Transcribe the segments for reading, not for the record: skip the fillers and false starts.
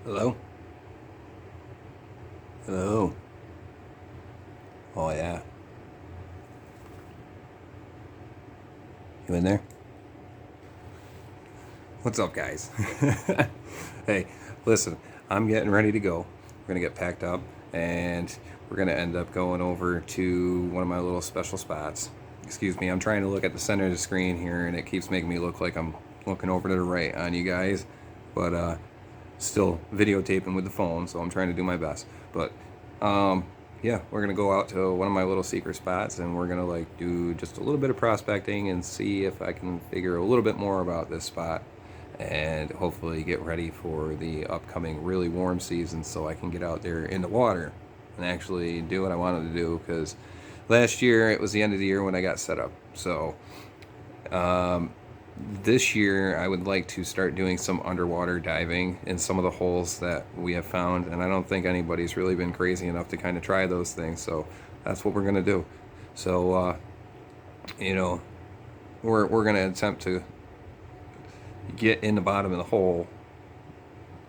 Hello? Hello? Oh, yeah. You in there? What's up, guys? Hey, listen, I'm getting ready to go. We're going to get packed up and we're going to end up going over to one of my little special spots. Excuse me, I'm trying to look at the center of the screen here and it keeps making me look like I'm looking over to the right on you guys. But still videotaping with the phone, so I'm trying to do my best. But yeah, we're gonna go out to one of my little secret spots, and we're gonna like do just a little bit of prospecting and see if I can figure a little bit more about this spot, and hopefully get ready for the upcoming really warm season, so I can get out there in the water and actually do what I wanted to do. Because last year it was the end of the year when I got set up, so this year I would like to start doing some underwater diving in some of the holes that we have found, and I don't think anybody's really been crazy enough to kind of try those things, so that's what we're gonna do. So you know, we're gonna attempt to get in the bottom of the hole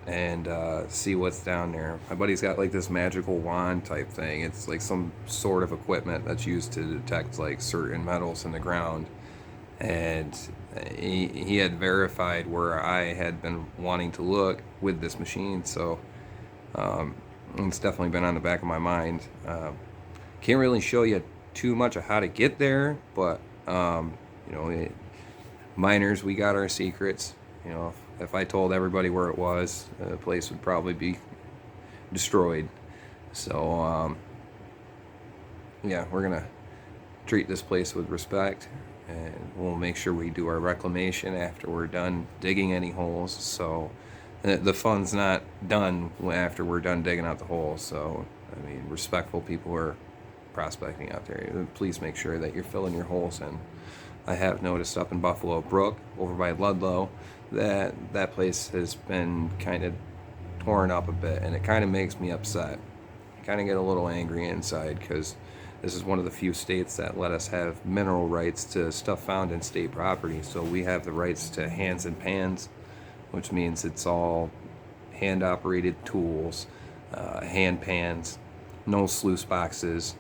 and see what's down there. My buddy's got like this magical wand type thing. It's like some sort of equipment that's used to detect like certain metals in the ground, and he had verified where I had been wanting to look with this machine. So it's definitely been on the back of my mind. Can't really show you too much of how to get there, but you know, miners, we got our secrets. You know, if I told everybody where it was, the place would probably be destroyed. So yeah, we're gonna treat this place with respect, and we'll make sure we do our reclamation after we're done digging any holes. So the fun's not done after we're done digging out the holes. So I mean, respectful people are prospecting out there. Please make sure that you're filling your holes in. I have noticed up in Buffalo Brook over by Ludlow that that place has been kind of torn up a bit, and it kind of makes me upset. I kind of get a little angry inside because this is one of the few states that let us have mineral rights to stuff found in state property. So we have the rights to hands and pans, which means it's all hand operated tools, hand pans, no sluice boxes.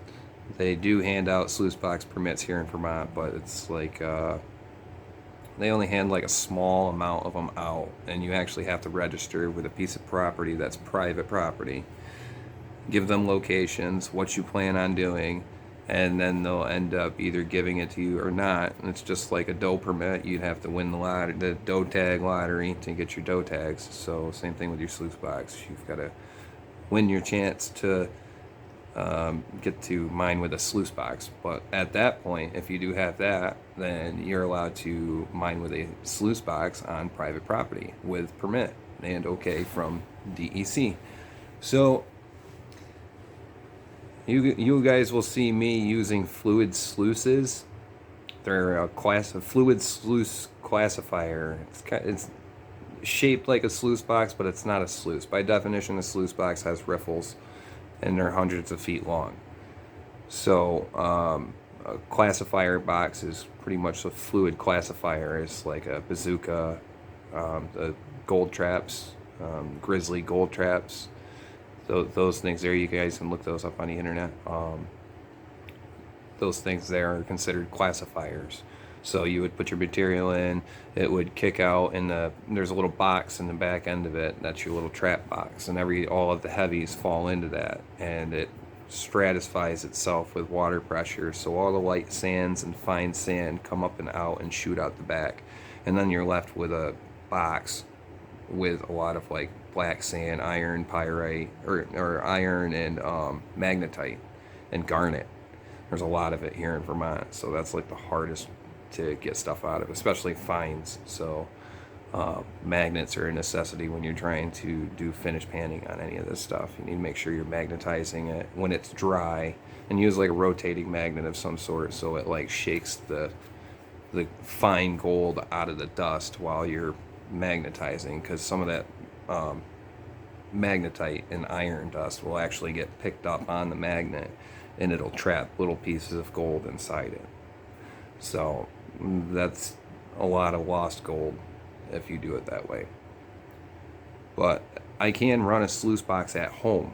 They do hand out sluice box permits here in Vermont, but it's like they only hand like a small amount of them out, and you actually have to register with a piece of property that's private property. Give them locations, what you plan on doing, and then they'll end up either giving it to you or not. And it's just like a doe permit. You'd have to win the doe tag lottery to get your doe tags. So same thing with your sluice box. You've got to win your chance to get to mine with a sluice box. But at that point, if you do have that, then you're allowed to mine with a sluice box on private property with permit and okay from DEC. So you guys will see me using fluid sluices. They're a class of fluid sluice classifier. It's shaped like a sluice box, but it's not a sluice. By definition, a sluice box has riffles, and they're hundreds of feet long. So a classifier box is pretty much a fluid classifier. It's like a bazooka, the gold traps, grizzly gold traps. Those things there, you guys can look those up on the internet. Those things there are considered classifiers. So you would put your material in, it would kick out, and there's a little box in the back end of it. That's your little trap box, and all of the heavies fall into that, and it stratifies itself with water pressure. So all the light sands and fine sand come up and out and shoot out the back, and then you're left with a box with a lot of like black sand, iron, pyrite, or iron and magnetite and garnet. There's a lot of it here in Vermont, so that's like the hardest to get stuff out of, especially fines. So magnets are a necessity when you're trying to do finish panning on any of this stuff. You need to make sure you're magnetizing it when it's dry, and use like a rotating magnet of some sort, so it like shakes the fine gold out of the dust while you're magnetizing, because some of that magnetite and iron dust will actually get picked up on the magnet, and it'll trap little pieces of gold inside it. So that's a lot of lost gold if you do it that way. But I can run a sluice box at home.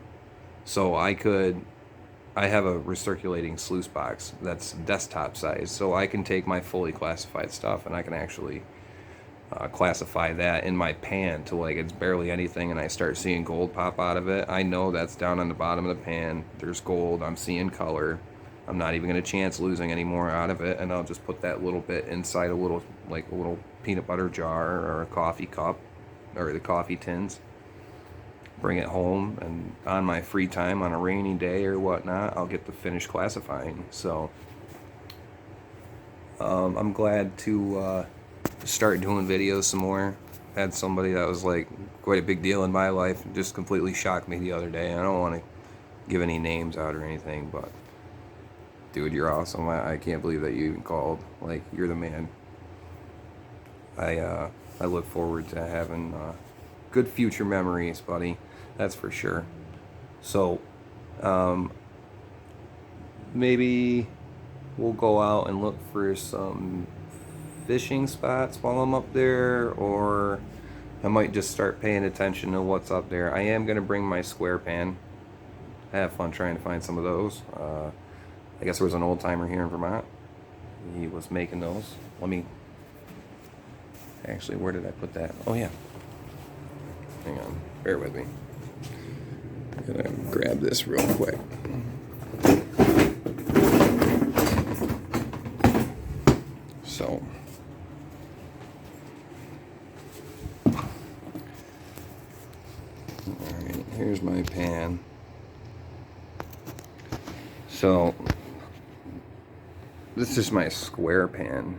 So I have a recirculating sluice box that's desktop size. So I can take my fully classified stuff and I can actually classify that in my pan to like it's barely anything, and I start seeing gold pop out of it. I know that's down on the bottom of the pan. There's gold. I'm seeing color. I'm not even going to chance losing any more out of it, and I'll just put that little bit inside a little peanut butter jar or a coffee cup or the coffee tins. Bring it home, and on my free time on a rainy day or whatnot, I'll get to finish classifying. So I'm glad to start doing videos some more. Had somebody that was like quite a big deal in my life just completely shocked me the other day. I don't want to give any names out or anything, but dude, you're awesome. I can't believe that you even called. Like, you're the man. I look forward to having good future memories, buddy. That's for sure. So maybe we'll go out and look for some fishing spots while I'm up there, or I might just start paying attention to what's up there. I am going to bring my square pan. Have fun trying to find some of those. I guess there was an old timer here in Vermont. He was making those. Let me actually, where did I put that? Oh yeah, hang on, bear with me. I'm gonna grab this real quick. So alright, here's my pan. So this is my square pan.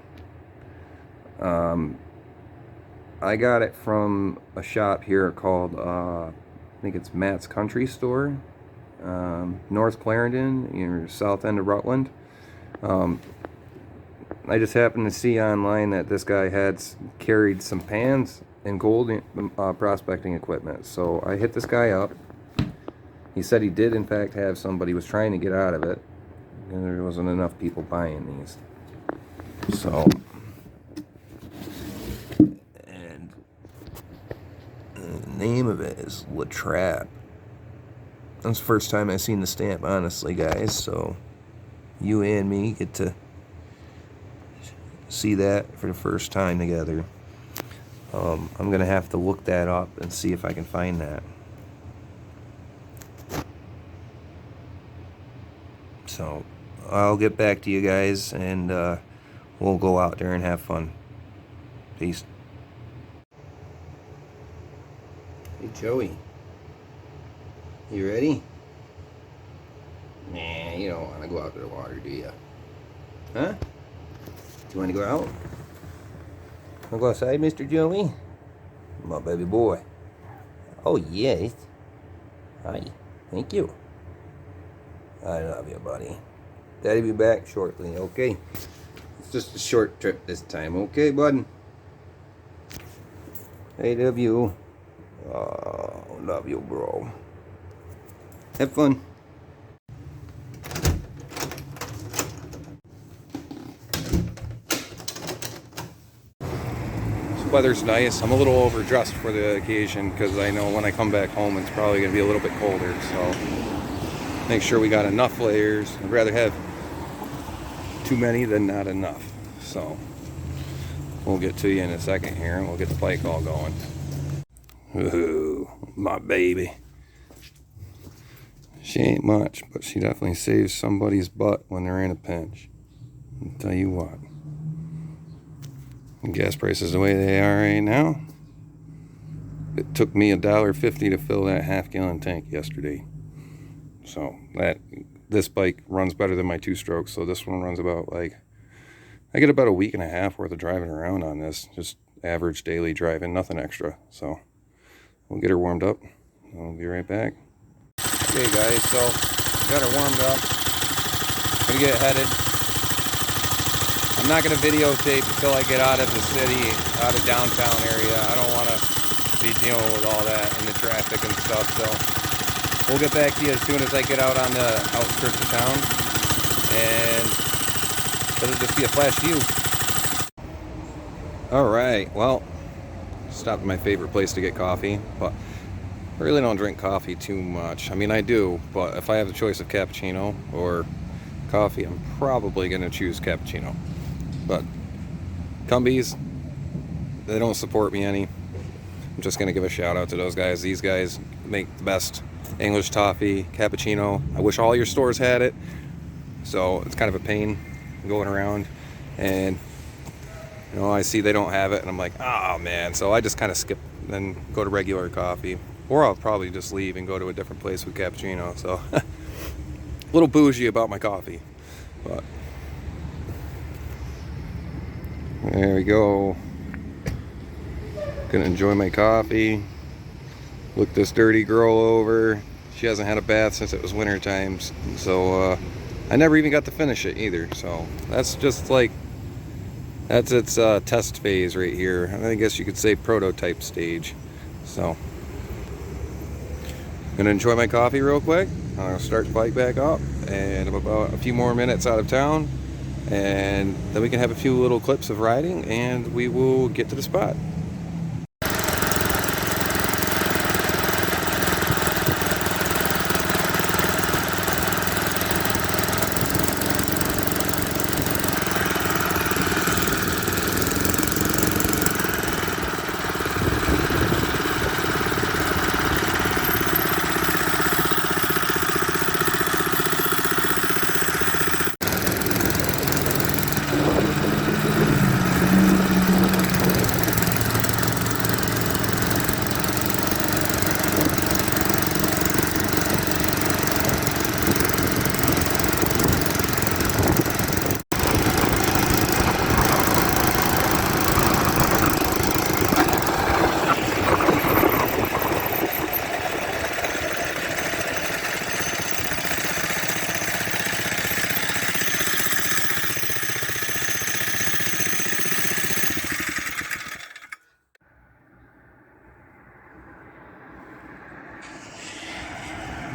I got it from a shop here called I think it's Matt's Country Store, North Clarendon, near south end of Rutland. I just happened to see online that this guy had carried some pans and gold prospecting equipment. So I hit this guy up. He said he did in fact have somebody was trying to get out of it, and there wasn't enough people buying these. So, and the name of it is La Trappe. That's the first time I've seen the stamp, honestly, guys. So you and me get to see that for the first time together. I'm gonna have to look that up and see if I can find that. So I'll get back to you guys, and we'll go out there and have fun. Peace. Hey Joey, you ready? Nah, you don't want to go out to the water, do you? Huh? Do you want to go out? Want to go outside, Mr. Joey? My baby boy. Oh yes. Hi. Thank you. I love you, buddy. Daddy be back shortly, okay? It's just a short trip this time, okay, bud? I love you. Oh, love you, bro. Have fun. This weather's nice. I'm a little overdressed for the occasion because I know when I come back home it's probably going to be a little bit colder, so make sure we got enough layers. I'd rather have too many than not enough. So we'll get to you in a second here, and we'll get the pike all going. Ooh, my baby. She ain't much, but she definitely saves somebody's butt when they're in a pinch. I'll tell you what. Gas prices the way they are right now. It took me $1.50 to fill that half-gallon tank yesterday. So this bike runs better than my 2-stroke. So this one runs about I get about a week and a half worth of driving around on this. Just average daily driving, nothing extra. So we'll get her warmed up. I'll be right back. Okay guys, so got her warmed up. Gonna get headed. I'm not gonna videotape until I get out of the city, out of downtown area. I don't want to be dealing with all that and the traffic and stuff. So we'll get back to you as soon as I get out on the outskirts of town, and it'll just be a flash view. All right, well, stopped at my favorite place to get coffee, but I really don't drink coffee too much. I mean, I do, but if I have the choice of cappuccino or coffee, I'm probably going to choose cappuccino. But Cumbies, they don't support me any. I'm just going to give a shout out to those guys. These guys make the best English toffee cappuccino. I wish all your stores had it. So it's kind of a pain going around, and you know, I see they don't have it, and I'm like, oh man. So I just kind of skip and go to regular coffee, or I'll probably just leave and go to a different place with cappuccino. So a little bougie about my coffee, but there we go. Gonna enjoy my coffee. Look this dirty girl over. She hasn't had a bath since it was winter times, so I never even got to finish it either. So that's just like, that's its test phase right here. I guess you could say prototype stage. So gonna enjoy my coffee real quick. I'm gonna start the bike back up, and I'm about a few more minutes out of town, and then we can have a few little clips of riding, and we will get to the spot.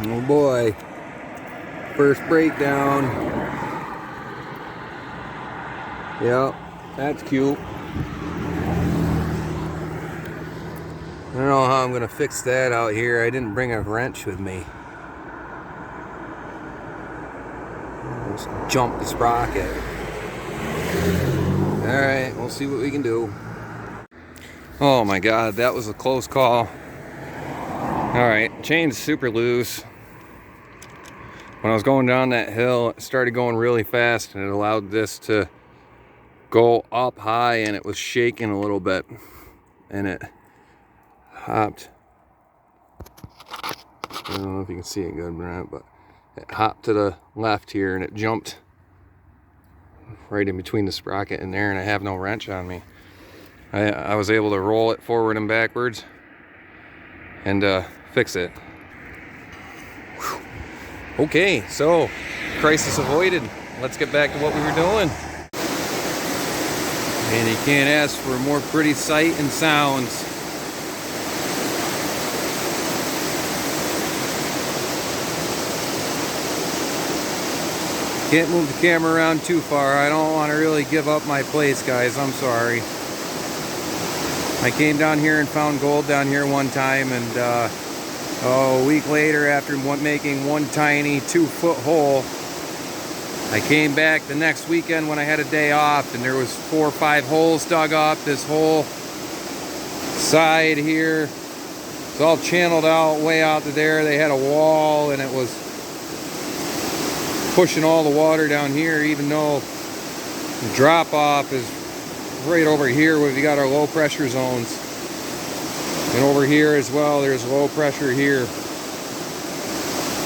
Oh boy, first breakdown. Yep, that's cute. I don't know how I'm gonna fix that out here. I didn't bring a wrench with me. Just jump the sprocket. Alright, we'll see what we can do. Oh my god, that was a close call. Alright, chain's super loose. When I was going down that hill, it started going really fast, and it allowed this to go up high, and it was shaking a little bit, and it hopped. I don't know if you can see it good, but it hopped to the left here, and it jumped right in between the sprocket and there, and I have no wrench on me. I was able to roll it forward and backwards and fix it. Whew. Okay, so crisis avoided. Let's get back to what we were doing. And you can't ask for a more pretty sight and sounds. Can't move the camera around too far. I don't want to really give up my place, guys. I'm sorry. I came down here and found gold down here one time, and a week later, after making one tiny 2-foot hole, I came back the next weekend when I had a day off, and there was 4 or 5 holes dug up. This whole side here, it's all channeled out, way out to there. They had a wall, and it was pushing all the water down here, even though the drop off is right over here where we got our low pressure zones. And over here as well, there's low pressure here.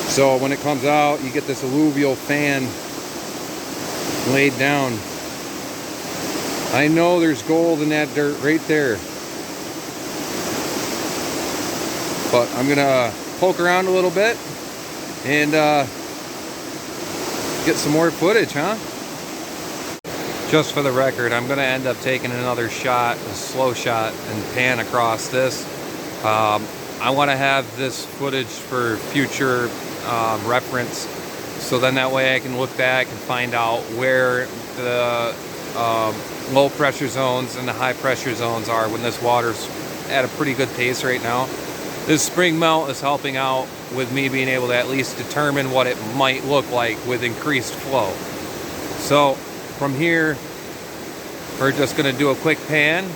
So when it comes out, you get this alluvial fan laid down. I know there's gold in that dirt right there. But I'm gonna poke around a little bit and get some more footage, huh? Just for the record, I'm gonna end up taking another shot, a slow shot, and pan across this. I want to have this footage for future reference, so then that way I can look back and find out where the low pressure zones and the high pressure zones are when this water's at a pretty good pace right now. This spring melt is helping out with me being able to at least determine what it might look like with increased flow. So from here, we're just going to do a quick pan,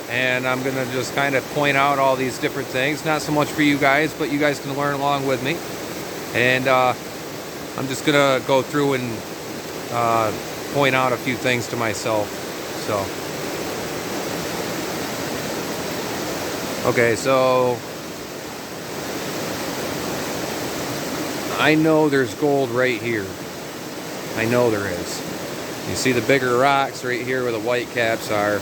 and I'm going to just kind of point out all these different things. Not so much for you guys, but you guys can learn along with me. And I'm just going to go through and point out a few things to myself. So, okay, so I know there's gold right here. I know there is. You see the bigger rocks right here where the white caps are.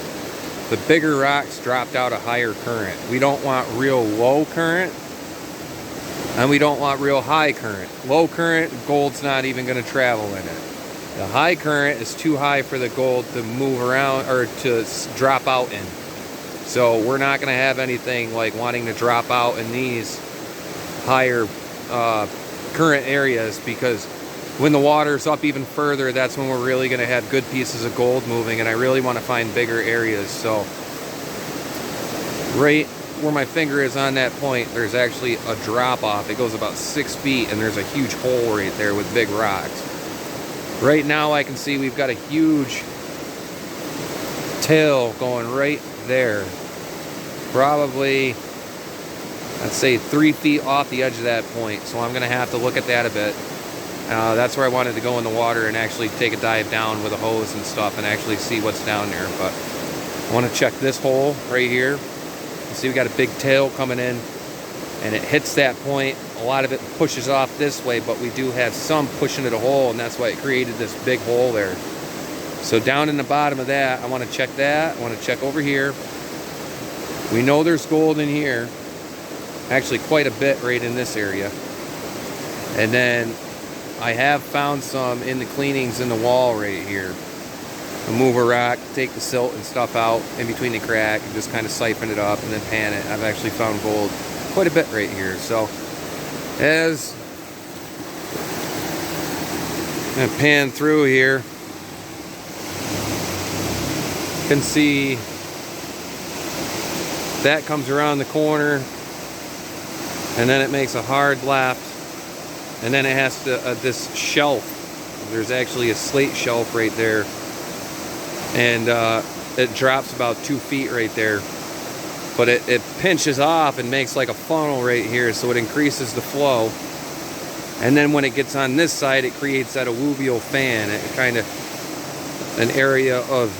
The bigger rocks dropped out a higher current. We don't want real low current, and we don't want real high current. Low current, gold's not even going to travel in it. The high current is too high for the gold to move around or to drop out in. So we're not going to have anything like wanting to drop out in these higher current areas, because when the water's up even further, that's when we're really going to have good pieces of gold moving, and I really want to find bigger areas. So right where my finger is on that point, there's actually a drop off. It goes about 6 feet, and there's a huge hole right there with big rocks. Right now I can see we've got a huge tail going right there. Probably, I'd say 3 feet off the edge of that point. So I'm going to have to look at that a bit. That's where I wanted to go in the water and actually take a dive down with a hose and stuff and actually see what's down there. But I want to check this hole right here. You see we got a big tail coming in, and it hits that point. A lot of it pushes off this way, but we do have some pushing at a hole, and that's why it created this big hole there. So down in the bottom of that, I want to check that. I want to check over here. We know there's gold in here. Actually quite a bit right in this area. And then I have found some in the cleanings in the wall right here. I'll move a rock, take the silt and stuff out in between the crack, and just kind of siphon it up and then pan it. I've actually found gold quite a bit right here. So as I pan through here, you can see that comes around the corner, and then it makes a hard left. And then it has to, this shelf, there's actually a slate shelf right there. And it drops about 2 feet right there. But it pinches off and makes like a funnel right here, so it increases the flow. And then when it gets on this side, it creates that alluvial fan. It kind of, an area of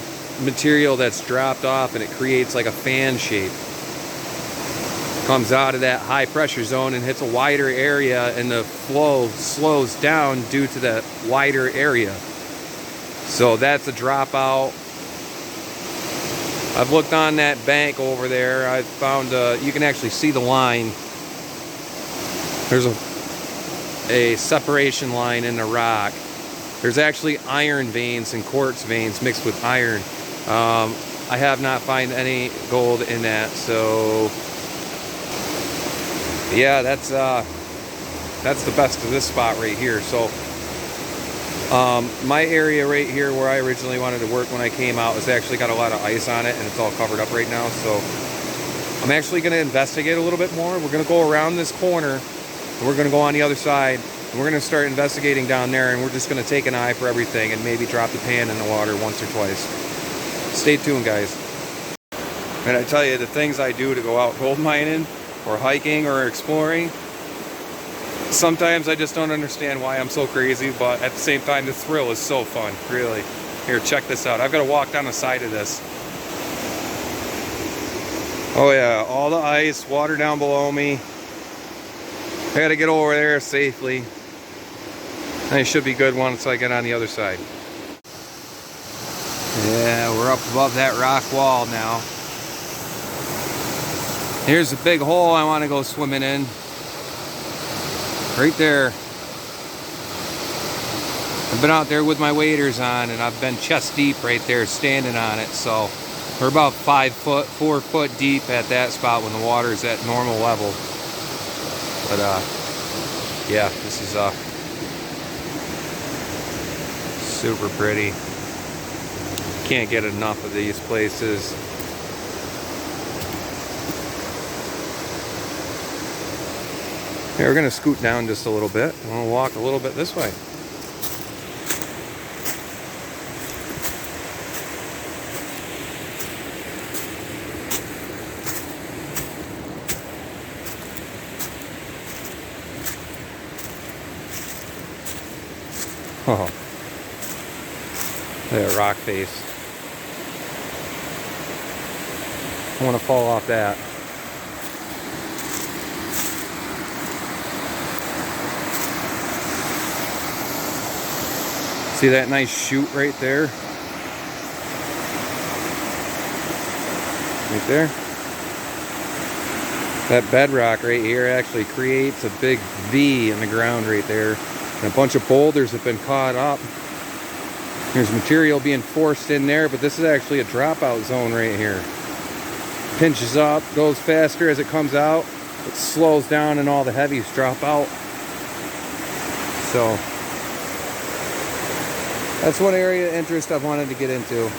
material that's dropped off, and it creates like a fan shape. Comes out of that high pressure zone and hits a wider area, and the flow slows down due to that wider area. So that's a dropout. I've looked on that bank over there. I found you can actually see the line. There's a separation line in the rock. There's actually iron veins and quartz veins mixed with iron. I have not found any gold in that, so yeah, that's the best of this spot right here. So my area right here where I originally wanted to work when I came out has actually got a lot of ice on it, and it's all covered up right now. So I'm actually going to investigate a little bit more. We're going to go around this corner, and we're going to go on the other side, and we're going to start investigating down there, and we're just going to take an eye for everything and maybe drop the pan in the water once or twice. Stay tuned, guys. And I tell you, the things I do to go out gold mining or hiking or exploring, sometimes I just don't understand why I'm so crazy, but at the same time, the thrill is so fun, really. Here, check this out. I've got to walk down the side of this. Oh yeah, all the ice, water down below me. I got to get over there safely. And it should be good once I get on the other side. Yeah, we're up above that rock wall now. Here's a big hole I want to go swimming in. Right there. I've been out there with my waders on, and I've been chest deep right there standing on it. So we're about 4 foot deep at that spot when the water is at normal level. But yeah, this is super pretty. Can't get enough of these places. Okay, we're gonna scoot down just a little bit. And we'll walk a little bit this way. Oh, that rock face. I want to fall off that. See that nice chute right there? Right there. That bedrock right here actually creates a big V in the ground right there. And a bunch of boulders have been caught up. There's material being forced in there, but this is actually a dropout zone right here. Pinches up, goes faster as it comes out. It slows down and all the heavies drop out. So that's one area of interest I've wanted to get into.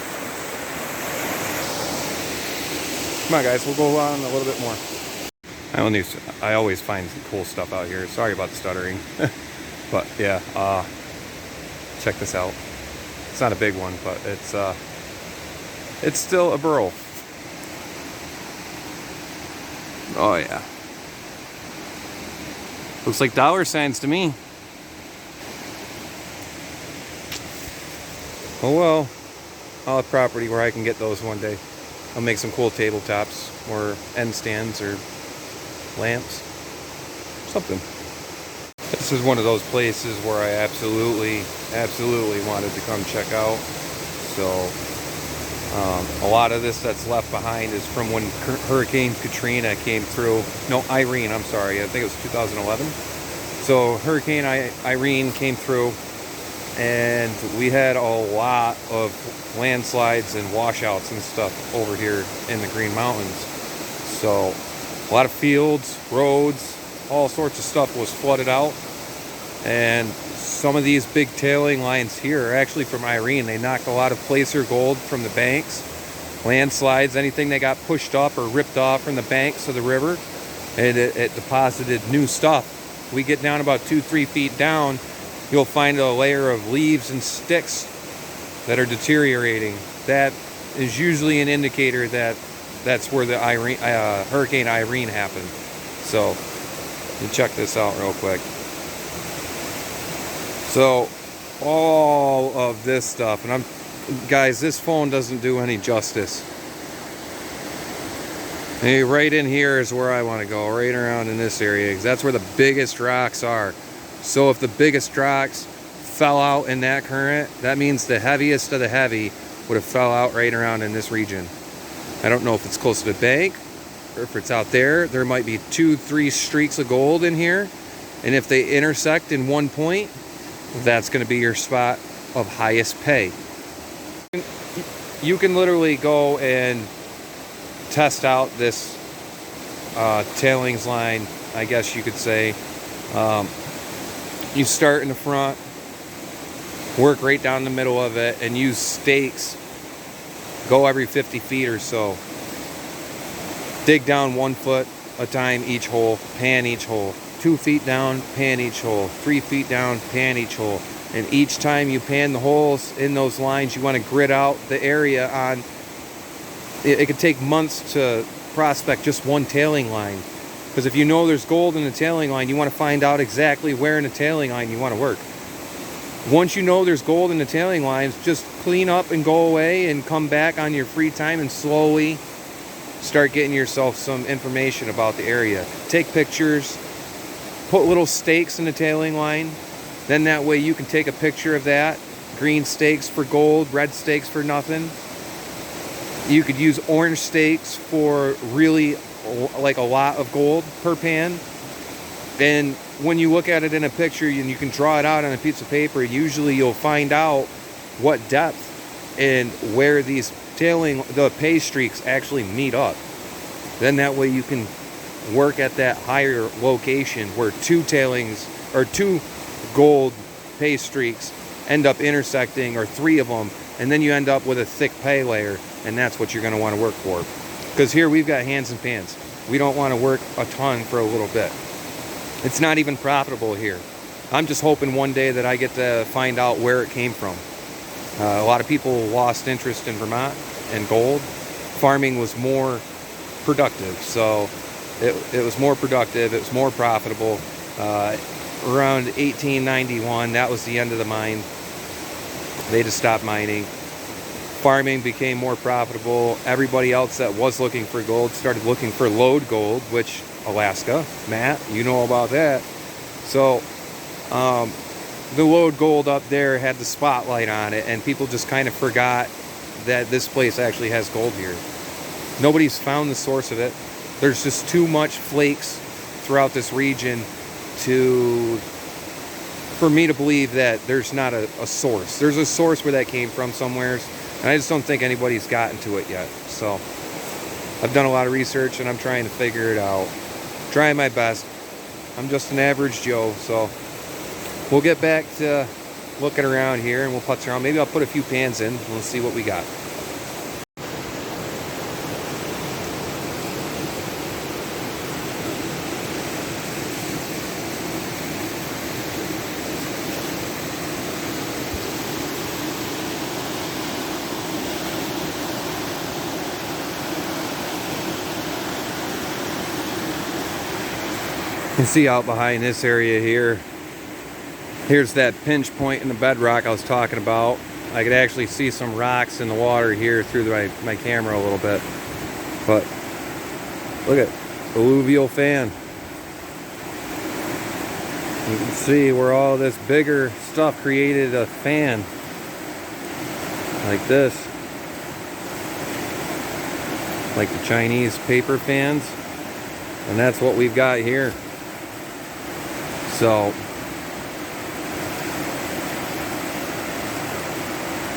Come on guys, we'll go on a little bit more. I always find some cool stuff out here. Sorry about the stuttering. But yeah, check this out. It's not a big one, but it's still a burl. Oh yeah. Looks like dollar signs to me. Oh well, I'll have property where I can get those one day. I'll make some cool tabletops or end stands or lamps. Something. This is one of those places where I absolutely wanted to come check out. So a lot of this that's left behind is from when Hurricane Katrina came through. No, Irene, I'm sorry. I think it was 2011. So Hurricane Irene came through, and we had a lot of landslides and washouts and stuff over here in the Green Mountains. So a lot of fields, roads, all sorts of stuff was flooded out. And some of these big tailing lines here are actually from Irene. They knocked a lot of placer gold from the banks, landslides, anything that got pushed up or ripped off from the banks of the river, and it deposited new stuff. We get down about 2-3 feet down, you'll find a layer of leaves and sticks that are deteriorating. That is usually an indicator that that's where the Hurricane Irene happened. So let me check this out real quick. So all of this stuff, and guys, this phone doesn't do any justice. Hey, right in here is where I want to go, right around in this area, because that's where the biggest rocks are. So if the biggest rocks fell out in that current, that means the heaviest of the heavy would have fell out right around in this region. I don't know if it's close to the bank or if it's out there. There might be 2-3 streaks of gold in here, and if they intersect in one point, that's going to be your spot of highest pay. You can literally go and test out this tailings line, I guess you could say. You start in the front, work right down the middle of it, and use stakes. Go every 50 feet or so. Dig down 1 foot a time each hole, pan each hole. 2 feet down, pan each hole. 3 feet down, pan each hole. And each time you pan the holes in those lines, you want to grid out the area on. It could take months to prospect just one tailing line. Because if you know there's gold in the tailing line, you want to find out exactly where in the tailing line you want to work. Once you know there's gold in the tailing lines, just clean up and go away and come back on your free time and slowly start getting yourself some information about the area. Take pictures. Put little stakes in the tailing line. Then that way you can take a picture of that. Green stakes for gold, red stakes for nothing. You could use orange stakes for really like a lot of gold per pan. And when you look at it in a picture and you can draw it out on a piece of paper, usually you'll find out what depth and where these the pay streaks actually meet up. Then that way you can work at that higher location where 2 tailings or 2 gold pay streaks end up intersecting, or 3 of them, and then you end up with a thick pay layer, and that's what you're going to want to work for. Because here we've got hands and pans. We don't want to work a ton for a little bit. It's not even profitable here. I'm just hoping one day that I get to find out where it came from. A lot of people lost interest in Vermont and gold. Farming was more productive, so it was more productive, it was more profitable. Around 1891, that was the end of the mine. They just stopped mining. Farming became more profitable. Everybody else that was looking for gold started looking for lode gold, which Alaska, Matt, you know about that. So the lode gold up there had the spotlight on it, and people just kind of forgot that this place actually has gold here. Nobody's found the source of it. There's just too much flakes throughout this region for me to believe that there's not a source. There's a source where that came from somewhere, and I just don't think anybody's gotten to it yet. So I've done a lot of research and I'm trying to figure it out. Trying my best. I'm just an average Joe, so we'll get back to looking around here and we'll putz around. Maybe I'll put a few pans in and we'll see what we got. You can see out behind this area here, here's that pinch point in the bedrock I was talking about. I could actually see some rocks in the water here through my camera a little bit. But look at alluvial fan. You can see where all this bigger stuff created a fan like this. Like the Chinese paper fans. And that's what we've got here. So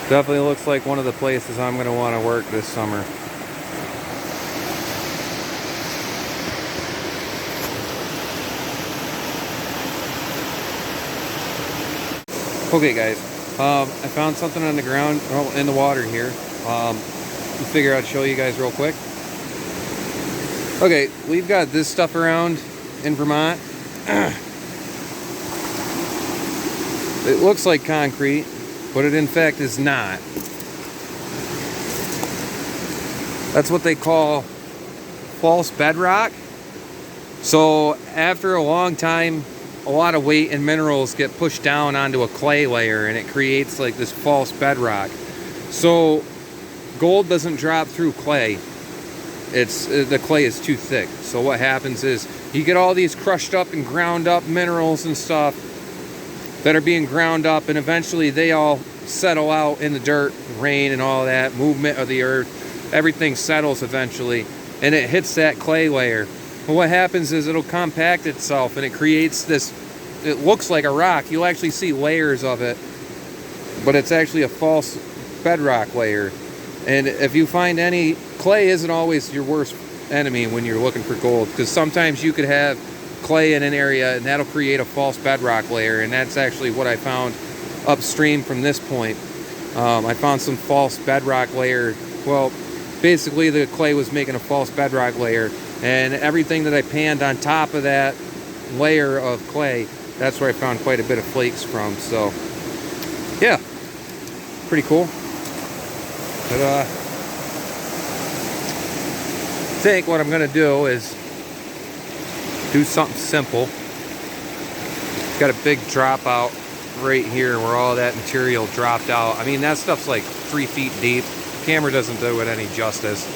definitely looks like one of the places I'm going to want to work this summer. Okay guys, I found something on the ground, well, in the water here. We'll figure out, show you guys real quick. Okay, we've got this stuff around in Vermont. It looks like concrete, but it in fact is not. That's what they call false bedrock. So after a long time, a lot of weight and minerals get pushed down onto a clay layer and it creates like this false bedrock. So gold doesn't drop through clay. The clay is too thick. So what happens is you get all these crushed up and ground up minerals and stuff that are being ground up, and eventually they all settle out in the dirt, rain and all that, movement of the earth. Everything settles eventually and it hits that clay layer. But what happens is it'll compact itself and it creates this, it looks like a rock. You'll actually see layers of it, but it's actually a false bedrock layer. And if you find any, clay isn't always your worst enemy when you're looking for gold, because sometimes you could have clay in an area and that'll create a false bedrock layer, and that's actually what I found upstream from this point. I found some false bedrock layer. Well, basically the clay was making a false bedrock layer, and everything that I panned on top of that layer of clay, that's where I found quite a bit of flakes from. So yeah, pretty cool. But I think what I'm gonna do is do something simple. Got a big dropout right here where all that material dropped out. I mean, that stuff's like 3 feet deep. The camera doesn't do it any justice.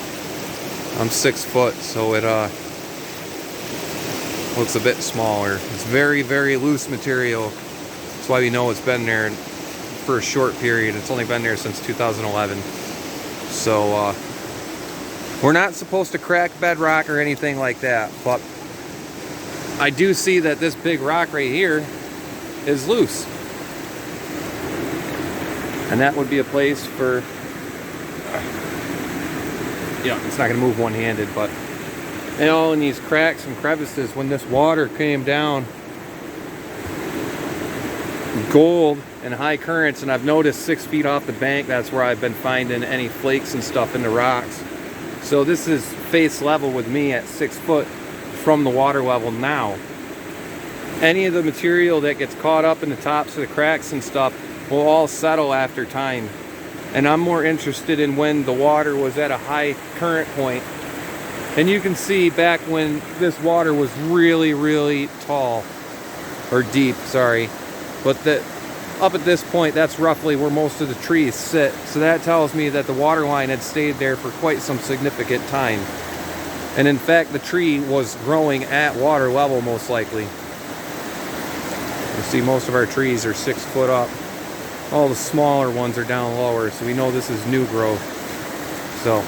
I'm 6 foot, so it looks a bit smaller. It's very, very loose material. That's why we know it's been there for a short period. It's only been there since 2011. So we're not supposed to crack bedrock or anything like that, but I do see that this big rock right here is loose. And that would be a place for, yeah, it's not gonna move one-handed, but you know, in these cracks and crevices, when this water came down, gold and high currents, and I've noticed 6 feet off the bank, that's where I've been finding any flakes and stuff in the rocks. So this is face level with me at 6 foot from the water level now. any of the material that gets caught up in the tops of the cracks and stuff will all settle after time. And I'm more interested in when the water was at a high current point. And you can see back when this water was really, really tall, or deep, sorry. But up at this point, that's roughly where most of the trees sit. So that tells me that the water line had stayed there for quite some significant time. And in fact, the tree was growing at water level, most likely. You see most of our trees are 6 foot up. All the smaller ones are down lower, so we know this is new growth. So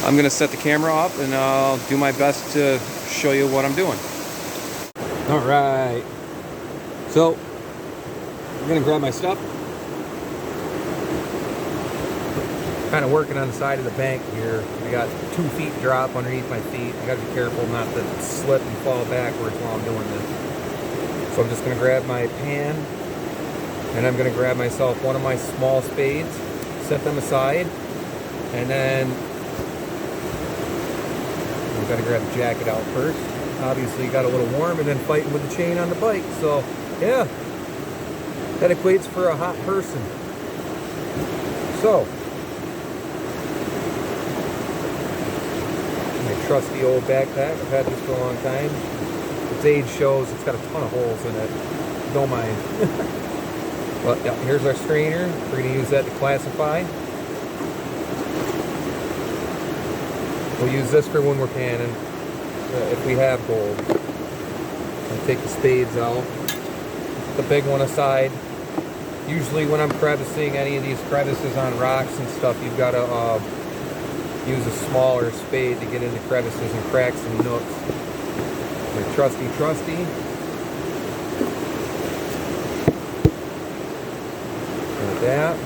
I'm gonna set the camera up and I'll do my best to show you what I'm doing. All right, so I'm gonna grab my stuff. Kind of working on the side of the bank here. We got 2 feet drop underneath my feet. I gotta be careful not to slip and fall backwards while I'm doing this. So I'm just gonna grab my pan and I'm gonna grab myself one of my small spades, set them aside, and then I've gotta grab the jacket out first. Obviously got a little warm and then fighting with the chain on the bike. So yeah, that equates for a hot person. So, my trusty old backpack, I've had this for a long time. Its age shows, it's got a ton of holes in it. Don't mind. But yeah, here's our strainer. We're gonna use that to classify. We'll use this for when we're panning, if we have gold. I'll take the spades out, put the big one aside. Usually when I'm crevicing any of these crevices on rocks and stuff, you've got to use a smaller spade to get into crevices and cracks and nooks. My trusty. Like that.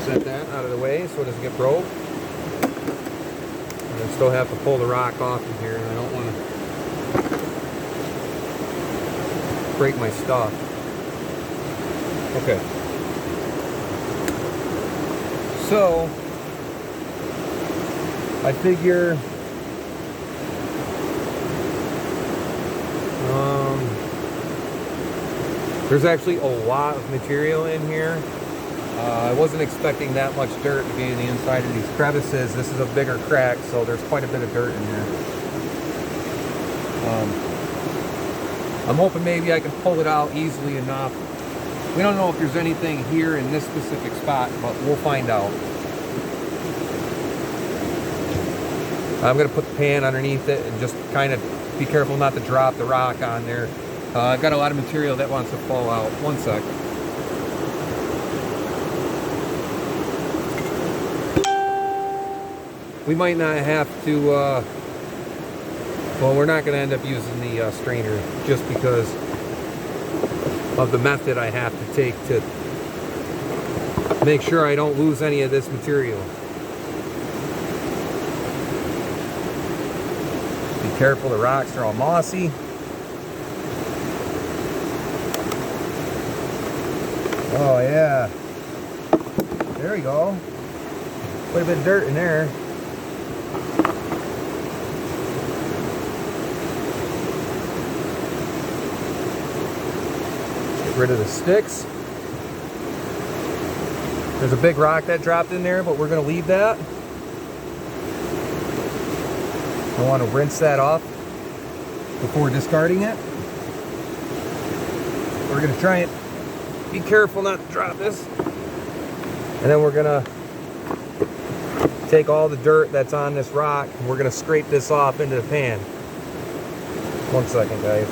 Set that out of the way so it doesn't get broke. And I still have to pull the rock off in here, and I don't want to break my stuff. Okay. So I figure there's actually a lot of material in here. I wasn't expecting that much dirt to be in the inside of these crevices. This is a bigger crack, so there's quite a bit of dirt in here. I'm hoping maybe I can pull it out easily enough. We don't know if there's anything here in this specific spot, but we'll find out. I'm going to put the pan underneath it and just kind of be careful not to drop the rock on there. I've got a lot of material that wants to fall out. One sec. We might not have to, well, we're not going to end up using the strainer just because of the method I have to take to make sure I don't lose any of this material. Be careful, the rocks are all mossy. Oh yeah, there we go. Quite a bit of dirt in there. Get rid of the sticks. There's a big rock that dropped in there, but we're going to leave that. I want to rinse that off before discarding it. We're going to try and be careful not to drop this. And then we're going to take all the dirt that's on this rock and we're going to scrape this off into the pan. One second, guys.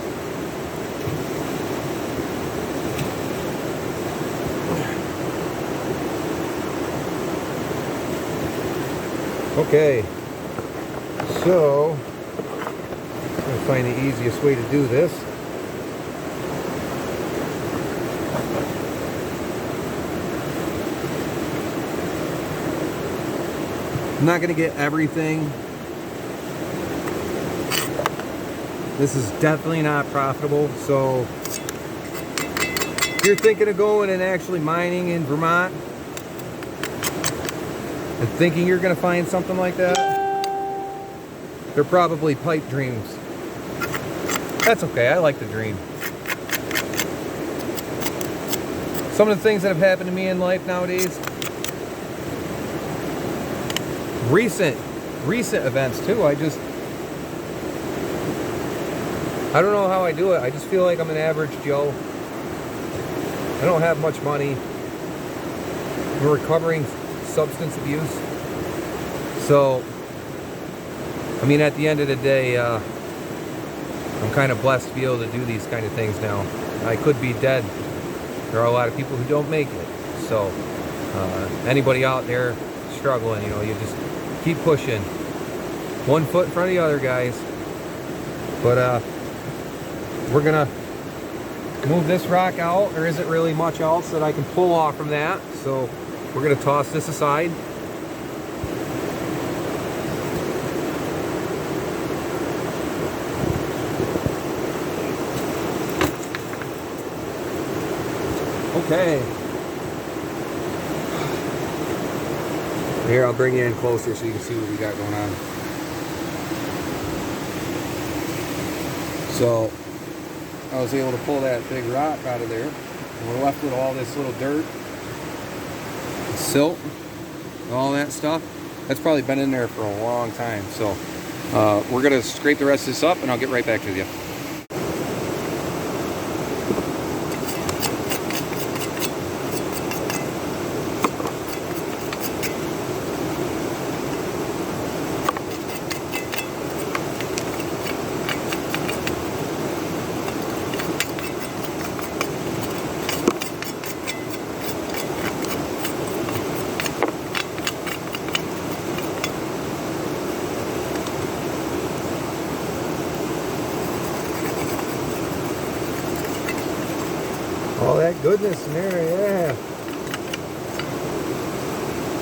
Okay, so I'm going to find the easiest way to do this. I'm not going to get everything. This is definitely not profitable, so if you're thinking of going and actually mining in Vermont and thinking you're going to find something like that, they're probably pipe dreams. That's okay. I like the dream. Some of the things that have happened to me in life nowadays, recent events too. I don't know how I do it. I just feel like I'm an average Joe. I don't have much money. I'm recovering substance abuse. So, I mean, at the end of the day, I'm kind of blessed to be able to do these kind of things now. I could be dead. There are a lot of people who don't make it. So, anybody out there struggling, you know, you just keep pushing. One foot in front of the other, guys. But, we're gonna move this rock out. There isn't really much else that I can pull off from that. So, we're gonna toss this aside. Okay. Here, I'll bring you in closer so you can see what we got going on. So, I was able to pull that big rock out of there. And we're left with all this little dirt, silt, all that stuff. That's probably been in there for a long time. So, we're going to scrape the rest of this up and I'll get right back to you. All that goodness in there, yeah.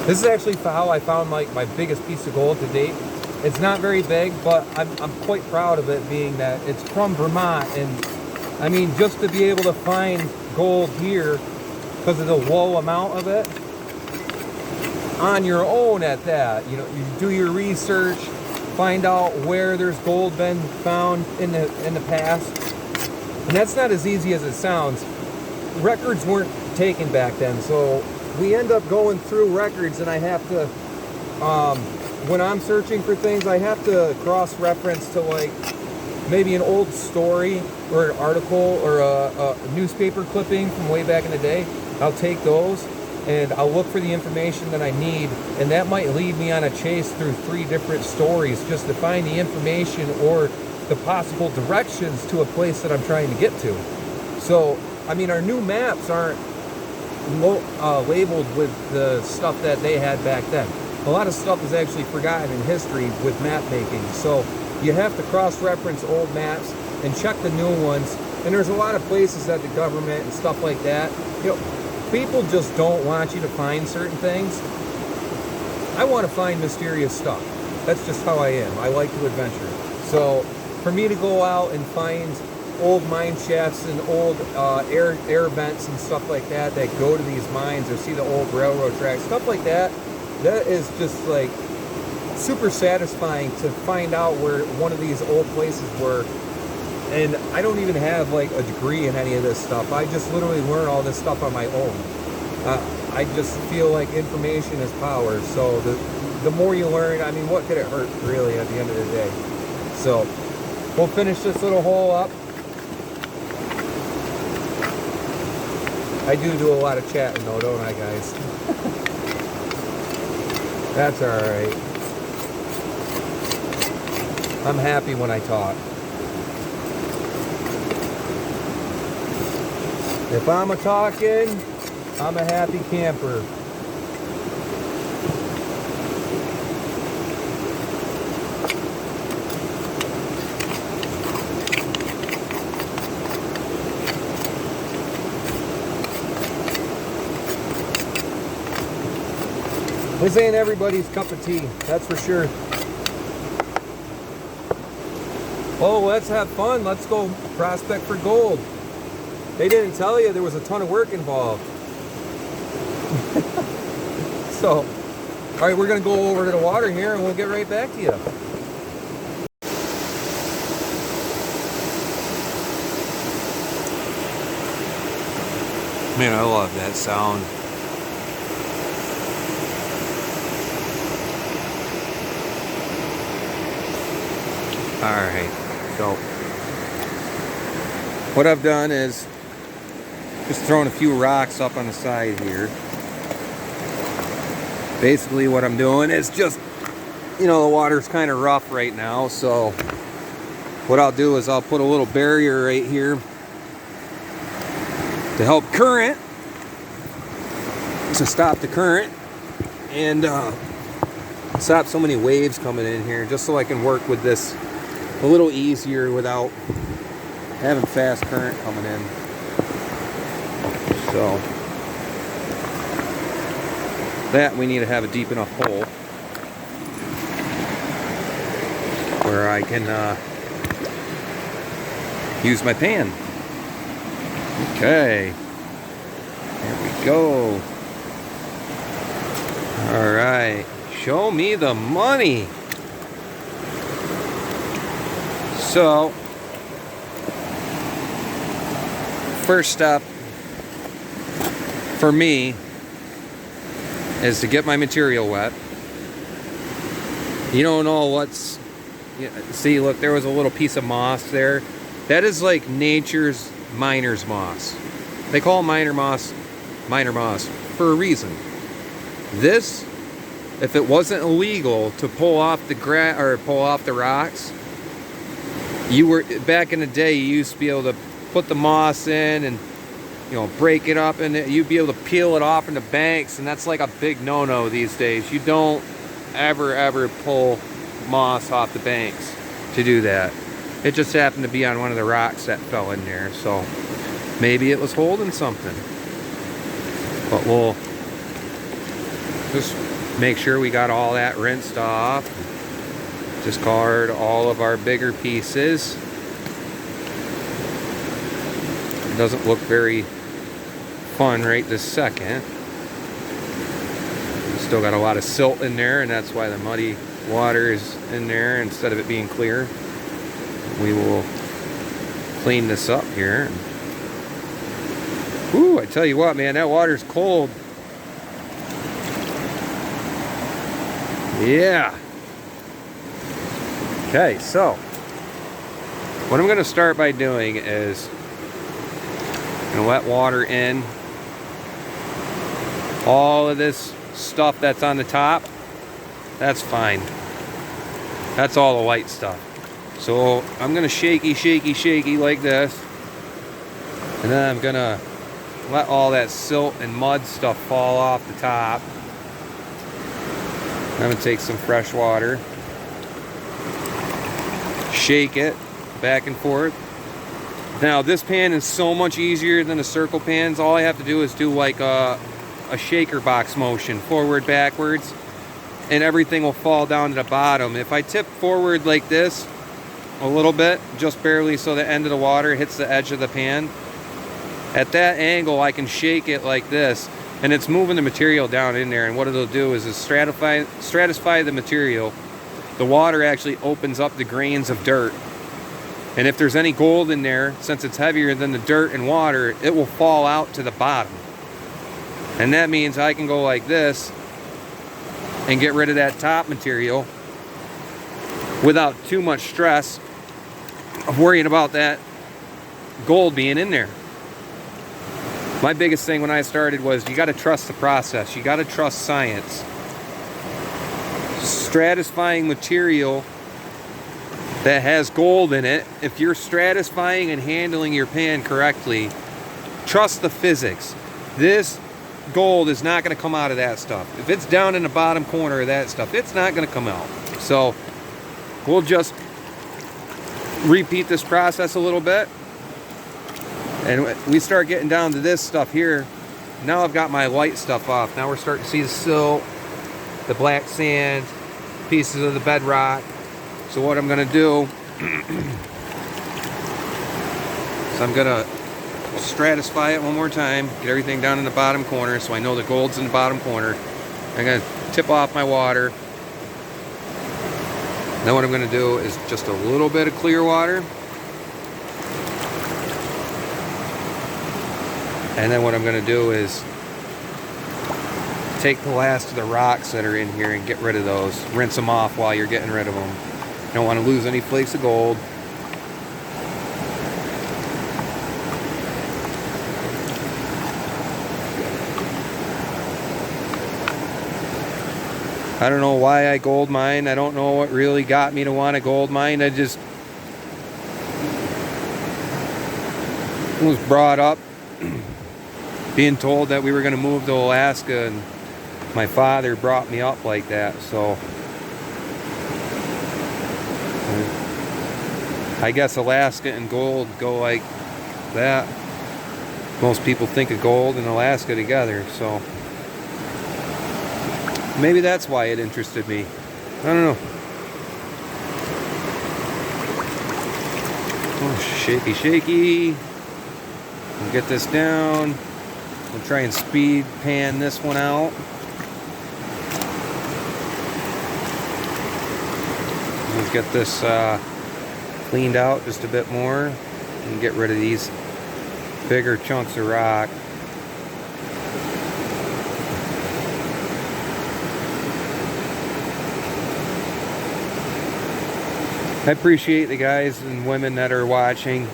This is actually how I found like my biggest piece of gold to date. It's not very big, but I'm quite proud of it, being that it's from Vermont. And I mean, just to be able to find gold here because of the low amount of it on your own at that, you know, you do your research, find out where there's gold been found in the past, and that's not as easy as it sounds. Records weren't taken back then, so we end up going through records, and I have to, when I'm searching for things, I have to cross-reference to like maybe an old story or an article or a newspaper clipping from way back in the day. I'll take those and I'll look for the information that I need, and that might lead me on a chase through 3 different stories just to find the information or the possible directions to a place that I'm trying to get to. So I mean, our new maps aren't labeled with the stuff that they had back then. A lot of stuff is actually forgotten in history with map making. So you have to cross-reference old maps and check the new ones. And there's a lot of places that the government and stuff like that, you know, people just don't want you to find certain things. I want to find mysterious stuff. That's just how I am. I like to adventure. So for me to go out and find old mine shafts and old air vents and stuff like that that go to these mines, or see the old railroad tracks, stuff like that, that is just like super satisfying to find out where one of these old places were. And I don't even have like a degree in any of this stuff. I just literally learn all this stuff on my own. I just feel like information is power. So the more you learn, I mean, what could it hurt really at the end of the day? So we'll finish this little hole up. I do a lot of chatting though, don't I, guys? That's alright. I'm happy when I talk. If I'm a-talking, I'm a happy camper. This ain't everybody's cup of tea, that's for sure. Oh, let's have fun. Let's go prospect for gold. They didn't tell you there was a ton of work involved. So, all right, we're gonna go over to the water here and we'll get right back to you. Man, I love that sound. Alright, so what I've done is just thrown a few rocks up on the side here. Basically what I'm doing is just, you know, the water's kind of rough right now, so what I'll do is I'll put a little barrier right here to help current, to stop the current and stop so many waves coming in here, just so I can work with this a little easier without having fast current coming in. So that we need to have a deep enough hole where I can use my pan. Okay, there we go. All right, show me the money. So, first step for me is to get my material wet. You don't know what's... See, look, there was a little piece of moss there. That is like nature's miner's moss. They call minor moss for a reason. This, if it wasn't illegal to pull off the grass or pull off the rocks, you were, back in the day, you used to be able to put the moss in and, you know, break it up, and you'd be able to peel it off in the banks, and that's like a big no-no these days. You don't ever pull moss off the banks to do that. It just happened to be on one of the rocks that fell in there, so maybe it was holding something. But we'll just make sure we got all that rinsed off. Discard all of our bigger pieces. It doesn't look very fun right this second. Still got a lot of silt in there, and that's why the muddy water is in there instead of it being clear. We will clean this up here. Whew, I tell you what, man, that water's cold. Yeah. Okay, so what I'm going to start by doing is I'm going to let water in. All of this stuff that's on the top, that's fine. That's all the white stuff. So I'm going to shaky like this. And then I'm going to let all that silt and mud stuff fall off the top. I'm going to take some fresh water. Shake it back and forth. Now this pan is so much easier than the circle pans. All I have to do is do like a shaker box motion, forward, backwards, and everything will fall down to the bottom. If I tip forward like this a little bit, just barely, so the end of the water hits the edge of the pan, at that angle I can shake it like this, and it's moving the material down in there. And what it'll do is stratify the material. The water actually opens up the grains of dirt, and if there's any gold in there, since it's heavier than the dirt and water, it will fall out to the bottom. And that means I can go like this and get rid of that top material without too much stress of worrying about that gold being in there. My biggest thing when I started was you got to trust the process. You got to trust science. Stratifying material that has gold in it, if you're stratifying and handling your pan correctly, trust the physics. This gold is not going to come out of that stuff. If it's down in the bottom corner of that stuff, it's not going to come out. So we'll just repeat this process a little bit, and we start getting down to this stuff here. Now I've got my white stuff off. Now we're starting to see the silt, the black sand, pieces of the bedrock. So what I'm going to do is I'm going to stratify it one more time, get everything down in the bottom corner so I know the gold's in the bottom corner. I'm going to tip off my water. Now what I'm going to do is just a little bit of clear water. And then what I'm going to do is take the last of the rocks that are in here and get rid of those. Rinse them off while you're getting rid of them. You don't want to lose any flakes of gold. I don't know why I gold mine. I don't know what really got me to want to gold mine. I just was brought up being told that we were going to move to Alaska, and my father brought me up like that. So I guess Alaska and gold go like that. Most people think of gold and Alaska together, so maybe that's why it interested me. I don't know. Oh, shaky, shaky. We'll get this down. We'll try and speed pan this one out. Let's get this cleaned out just a bit more and get rid of these bigger chunks of rock. I appreciate the guys and women that are watching.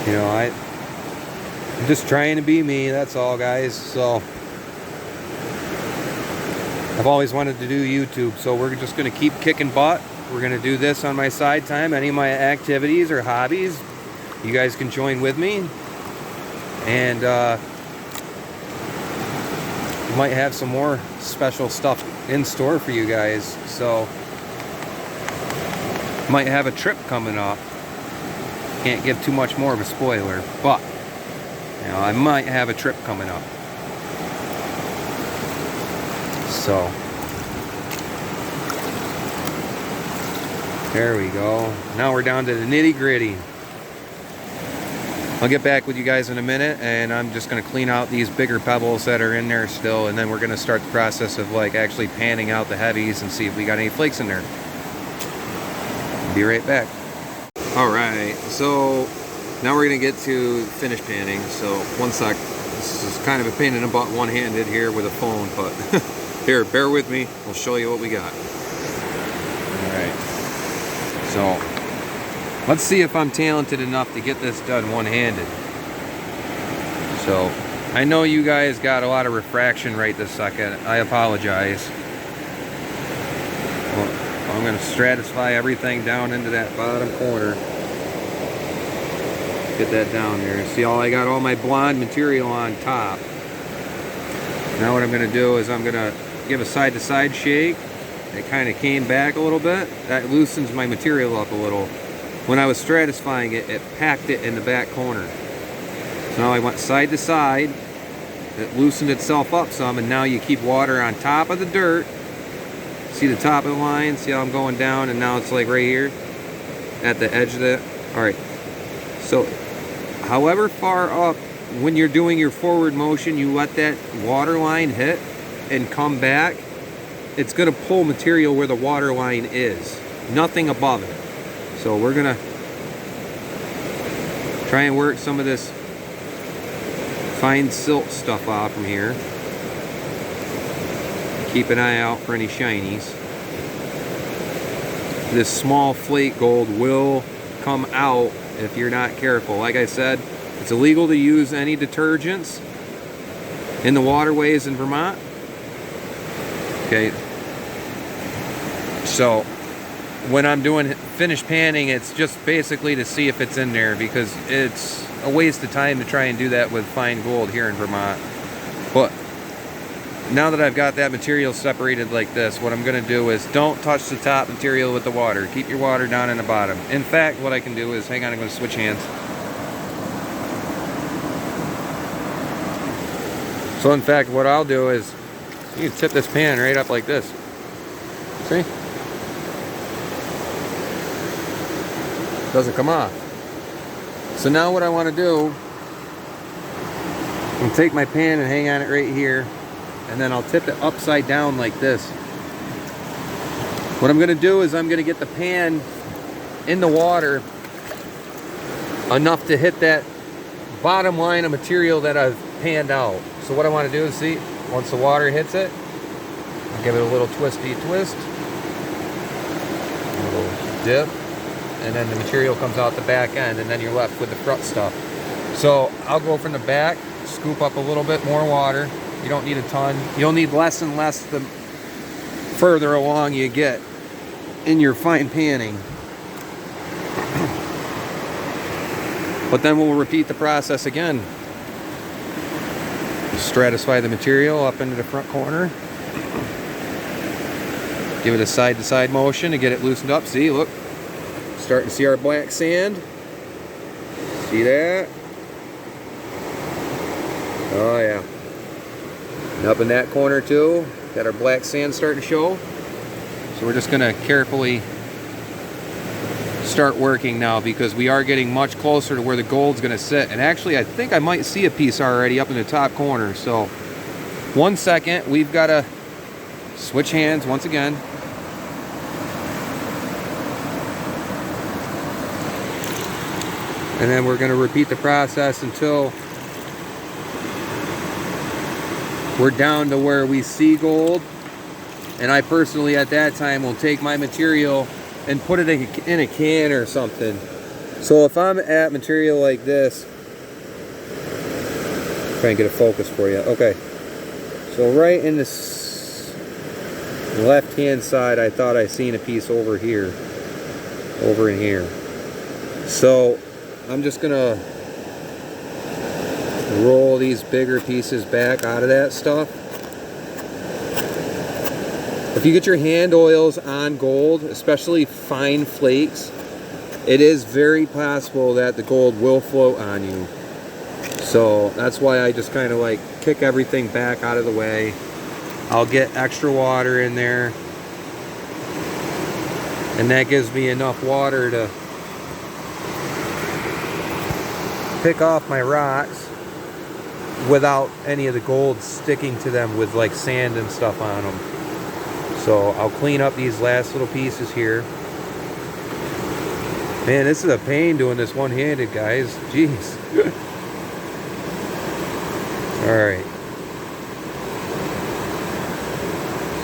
You know, I'm just trying to be me, that's all, guys. So I've always wanted to do YouTube, so we're just going to keep kicking butt. We're going to do this on my side time. Any of my activities or hobbies, you guys can join with me. And might have some more special stuff in store for you guys. So might have a trip coming up. Can't give too much more of a spoiler, but you know, I might have a trip coming up. So there we go. Now we're down to the nitty-gritty. I'll get back with you guys in a minute, and I'm just going to clean out these bigger pebbles that are in there still, and then we're going to start the process of like actually panning out the heavies and see if we got any flakes in there. Be right back. Alright, so now we're going to get to finish panning. So one sec. This is kind of a pain in the butt one-handed here with a phone, but here, bear with me. We'll show you what we got. Alright, so let's see if I'm talented enough to get this done one-handed. So I know you guys got a lot of refraction right this second. I apologize. Well, I'm going to stratify everything down into that bottom corner. Get that down there. See, I got all my blonde material on top. Now what I'm going to do is I'm going to give a side-to-side shake. It kind of came back a little bit. That loosens my material up a little. When I was stratifying it, it packed it in the back corner. So now I went side to side. It loosened itself up some, and now you keep water on top of the dirt. See the top of the line? See how I'm going down, and now it's like right here at the edge of it. Alright, so however far up, when you're doing your forward motion, you let that water line hit and come back, it's going to pull material where the water line is, nothing above it. So we're going to try and work some of this fine silt stuff off from here. Keep an eye out for any shinies. This small flake gold will come out if you're not careful. Like I said, it's illegal to use any detergents in the waterways in Vermont. Okay. So when I'm doing finish panning, it's just basically to see if it's in there, because it's a waste of time to try and do that with fine gold here in Vermont. But now that I've got that material separated like this, what I'm going to do is don't touch the top material with the water. Keep your water down in the bottom. In fact, what I can do is, hang on, I'm going to switch hands. So in fact, what I'll do is, you can tip this pan right up like this. See? Doesn't come off. So now what I want to do, I'm going to take my pan and hang on it right here. And then I'll tip it upside down like this. What I'm going to do is I'm going to get the pan in the water enough to hit that bottom line of material that I've panned out. So what I want to do is see, once the water hits it, I'll give it a little twisty twist, a little dip, and then the material comes out the back end, and then you're left with the front stuff. So I'll go from the back, scoop up a little bit more water. You don't need a ton. You'll need less and less the further along you get in your fine panning. But then we'll repeat the process again. Stratify the material up into the front corner. Give it a side-to-side motion to get it loosened up. See, look. Starting to see our black sand. See that? Oh yeah. And up in that corner too, got our black sand starting to show. So we're just gonna carefully start working now, because we are getting much closer to where the gold's gonna sit. And actually, I think I might see a piece already up in the top corner. So 1 second, we've gotta switch hands once again. And then we're gonna repeat the process until we're down to where we see gold. And I personally at that time will take my material and put it in a can or something. So if I'm at material like this, try and get a focus for you. Okay, so right in this left hand side, I thought I seen a piece over here, over in here. So I'm just gonna roll these bigger pieces back out of that stuff. If you get your hand oils on gold, especially fine flakes, it is very possible that the gold will float on you. So that's why I just kind of like kick everything back out of the way. I'll get extra water in there, and that gives me enough water to pick off my rocks without any of the gold sticking to them with like sand and stuff on them. So I'll clean up these last little pieces here. Man, this is a pain doing this one-handed, guys. Jeez. Alright.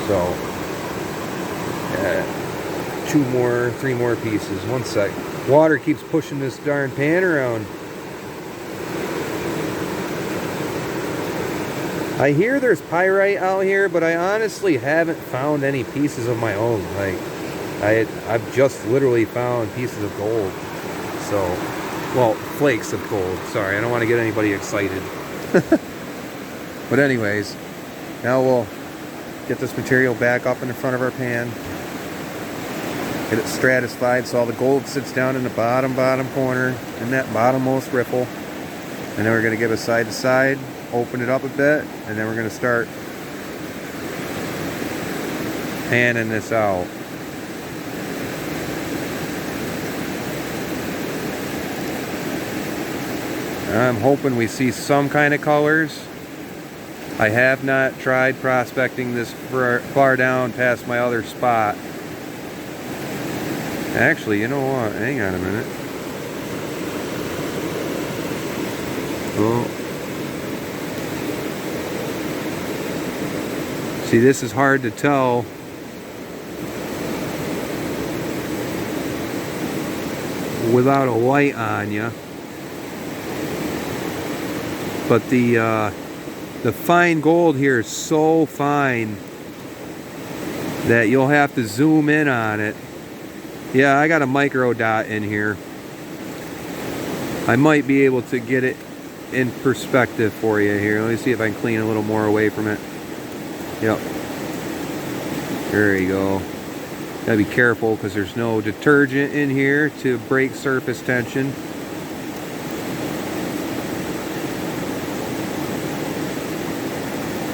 So, 3 more pieces. 1 sec. Water keeps pushing this darn pan around. I hear there's pyrite out here, but I honestly haven't found any pieces of my own. Like, I've just literally found pieces of gold. So, well, flakes of gold. Sorry, I don't want to get anybody excited. But anyways, now we'll get this material back up in the front of our pan. Get it stratified so all the gold sits down in the bottom corner, in that bottommost ripple. And then we're going to give a side to side, open it up a bit, and then we're going to start panning this out. I'm hoping we see some kind of colors. I have not tried prospecting this far down past my other spot. Actually, you know what? Hang on a minute. Oh. See, this is hard to tell. Without a light on you. But the fine gold here is so fine that you'll have to zoom in on it. Yeah, I got a micro dot in here. I might be able to get it in perspective for you here. Let me see if I can clean a little more away from it. Yep. There you go. Gotta be careful because there's no detergent in here to break surface tension.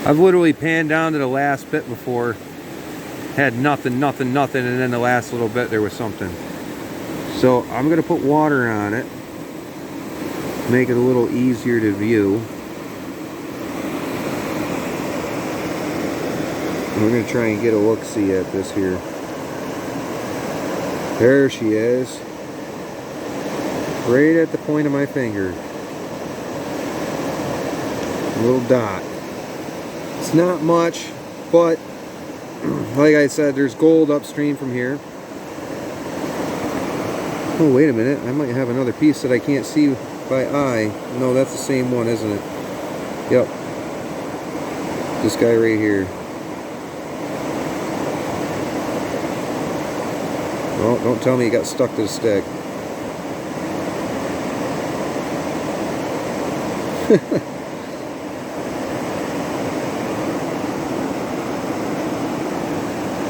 I've literally panned down to the last bit before. Had nothing, and then the last little bit there was something. So I'm gonna put water on it. Make it a little easier to view. And we're gonna try and get a look-see at this here. There she is. Right at the point of my finger. A little dot. It's not much, but like I said, there's gold upstream from here. Oh, wait a minute. I might have another piece that I can't see by eye. No, that's the same one, isn't it? Yep. This guy right here. Oh, don't tell me he got stuck to the stick.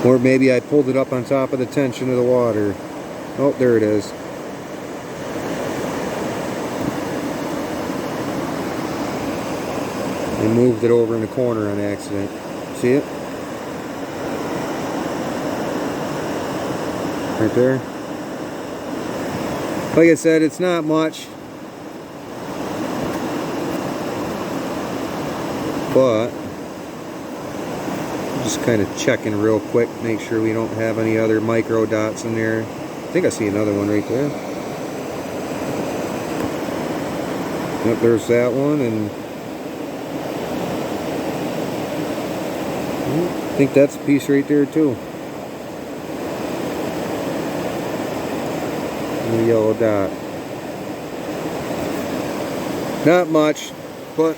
Or maybe I pulled it up on top of the tension of the water. Oh, there it is. I moved it over in the corner on accident. See it? Right there. Like I said, it's not much. But just kind of checking real quick, make sure we don't have any other micro dots in there. I think I see another one right there. Yep, there's that one, and I think that's a piece right there too. And a yellow dot. Not much, but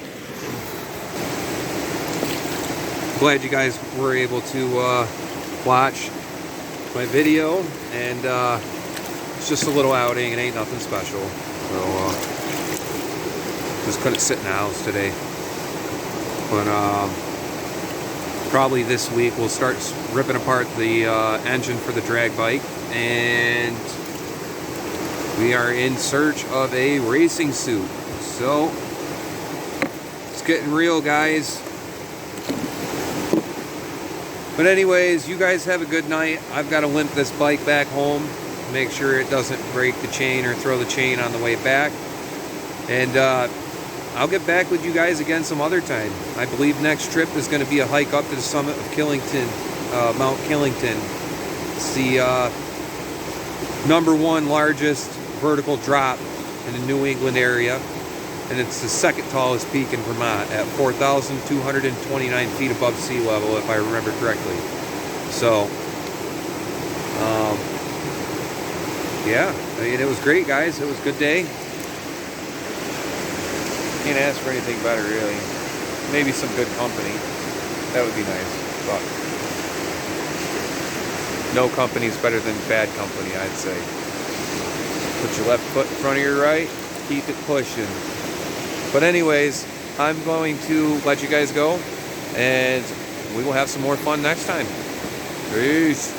glad you guys were able to watch my video, and it's just a little outing. It ain't nothing special, so just couldn't sit in the house today. But probably this week we'll start ripping apart the engine for the drag bike, and we are in search of a racing suit. So it's getting real, guys. But anyways, you guys have a good night. I've got to limp this bike back home, make sure it doesn't break the chain or throw the chain on the way back. And I'll get back with you guys again some other time. I believe next trip is going to be a hike up to the summit of Killington, Mount Killington. It's the #1 largest vertical drop in the New England area. And it's the second tallest peak in Vermont at 4,229 feet above sea level, if I remember correctly. So, yeah, I mean, it was great, guys. It was a good day. Can't ask for anything better, really. Maybe some good company. That would be nice. But no company's better than bad company, I'd say. Put your left foot in front of your right. Keep it pushing. But anyways, I'm going to let you guys go, and we will have some more fun next time. Peace.